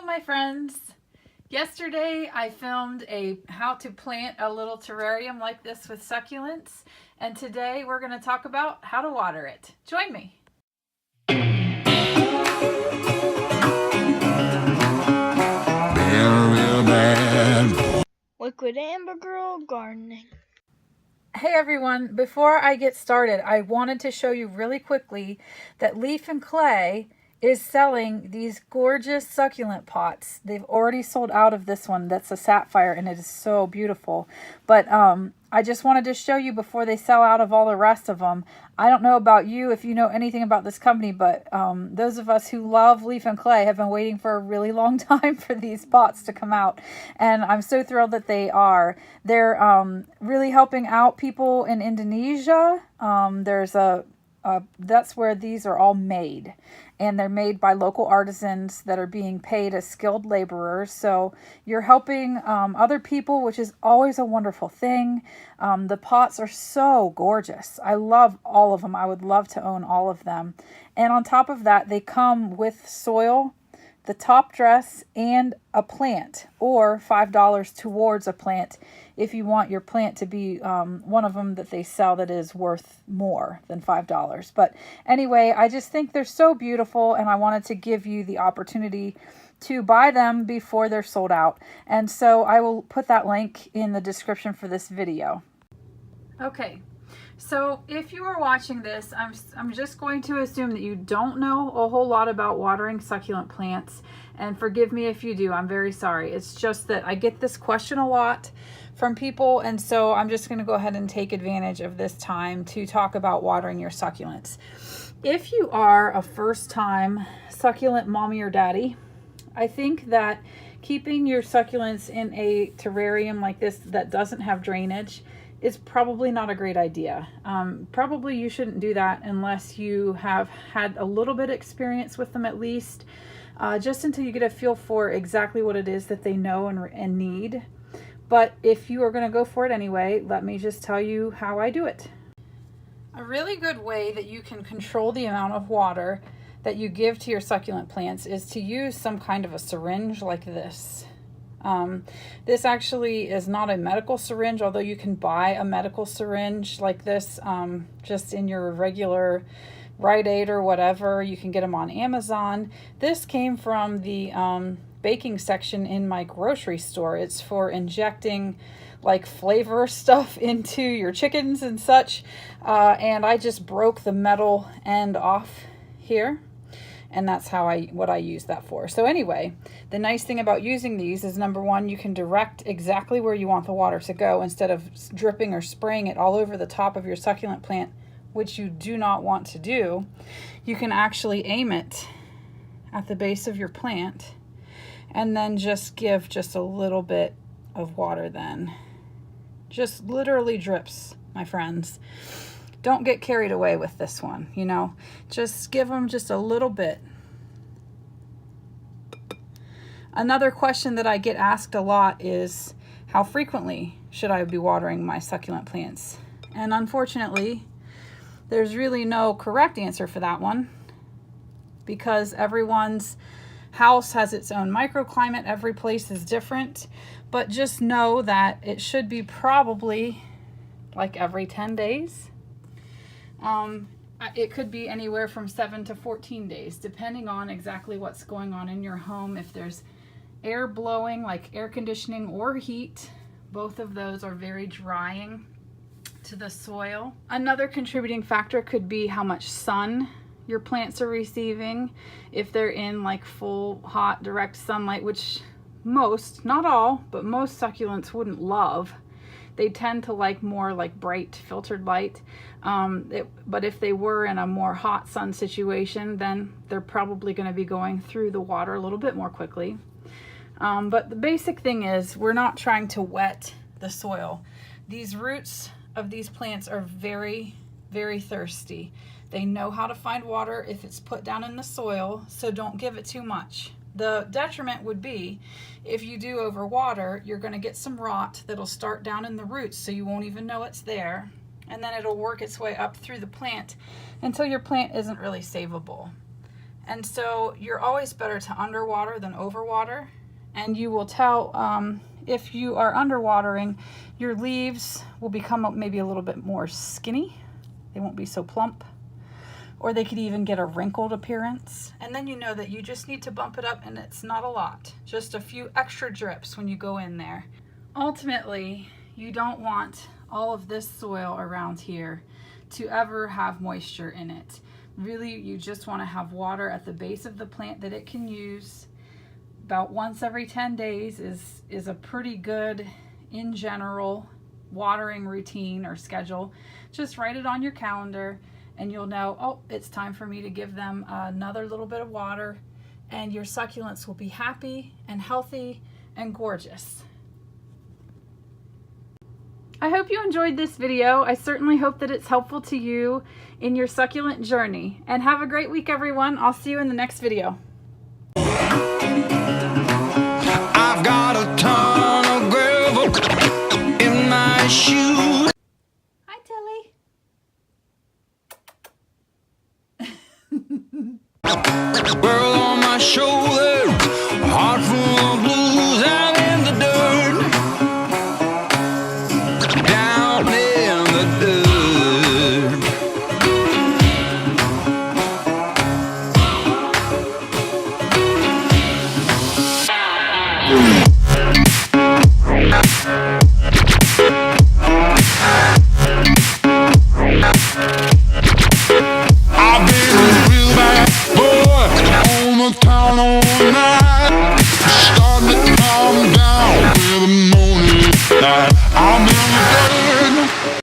my friends. Yesterday I filmed a how to plant a little terrarium like this with succulents, and today we're going to talk about how to water it. Join me. Liquid Amber Girl Gardening. Hey everyone, before I get started, I wanted to show you really quickly that Leaf and Clay is selling these gorgeous succulent pots. They've already sold out of this one. That's a sapphire and it is so beautiful. But I just wanted to show you before they sell out of all the rest of them. I don't know about you if you know anything about this company, but those of us who love Leaf and Clay have been waiting for a really long time for these pots to come out. And I'm so thrilled that they are. They're really helping out people in Indonesia. That's where these are all made. And they're made by local artisans that are being paid as skilled laborers. So you're helping other people, which is always a wonderful thing. The pots are so gorgeous. I love all of them. I would love to own all of them. And on top of that, they come with soil, the top dress, and a plant, or $5 towards a plant if you want your plant to be one of them that they sell that is worth more than $5. But anyway, I just think they're so beautiful, and I wanted to give you the opportunity to buy them before they're sold out. And so I will put that link in the description for this video. Okay. So if you are watching this, I'm just going to assume that you don't know a whole lot about watering succulent plants, and forgive me if you do. I'm very sorry. It's just that I get this question a lot from people, and so I'm just going to go ahead and take advantage of this time to talk about watering your succulents. If you are a first-time succulent mommy or daddy, I think that keeping your succulents in a terrarium like this that doesn't have drainage is probably not a great idea. Probably you shouldn't do that unless you have had a little bit of experience with them at least, just until you get a feel for exactly what it is that they know and need. But if you are going to go for it anyway, let me just tell you how I do it. A really good way that you can control the amount of water that you give to your succulent plants is to use some kind of a syringe like this. This actually is not a medical syringe, although you can buy a medical syringe like this just in your regular Rite Aid or whatever. You can get them on Amazon. This came from the baking section in my grocery store. It's for injecting like flavor stuff into your chickens and such. And I just broke the metal end off here. And that's what I use that for. So anyway, the nice thing about using these is, number one, you can direct exactly where you want the water to go instead of dripping or spraying it all over the top of your succulent plant, which you do not want to do. You can actually aim it at the base of your plant and then just give just a little bit of water then. Just literally drips, my friends. Don't get carried away with this one, you know. Just give them just a little bit. Another question that I get asked a lot is, how frequently should I be watering my succulent plants? And unfortunately, there's really no correct answer for that one, because everyone's house has its own microclimate. Every place is different. But just know that it should be probably like every 10 days. It could be anywhere from 7 to 14 days, depending on exactly what's going on in your home. If there's air blowing, like air conditioning or heat, both of those are very drying to the soil. Another contributing factor could be how much sun your plants are receiving. If they're in like full, hot, direct sunlight, which most, not all, but most succulents wouldn't love. They tend to like more like bright filtered light. But if they were in a more hot sun situation, then they're probably going to be going through the water a little bit more quickly. But the basic thing is, we're not trying to wet the soil. These roots of these plants are very, very thirsty. They know how to find water if it's put down in the soil, so don't give it too much. The detriment would be if you do overwater, you're going to get some rot that'll start down in the roots, so you won't even know it's there, and then it'll work its way up through the plant until your plant isn't really savable. And so you're always better to underwater than overwater. And you will tell if you are underwatering, your leaves will become maybe a little bit more skinny. They won't be so plump. Or they could even get a wrinkled appearance. And then you know that you just need to bump it up, and it's not a lot. Just a few extra drips when you go in there. Ultimately, you don't want all of this soil around here to ever have moisture in it. Really, you just want to have water at the base of the plant that it can use. About once every 10 days is a pretty good, in general, watering routine or schedule. Just write it on your calendar and you'll know, oh, it's time for me to give them another little bit of water, and your succulents will be happy and healthy and gorgeous. I hope you enjoyed this video. I certainly hope that it's helpful to you in your succulent journey. And have a great week, everyone. I'll see you in the next video. I've got a ton of gravel in my shoes. Hi, Tilly. Girl on my shoulder.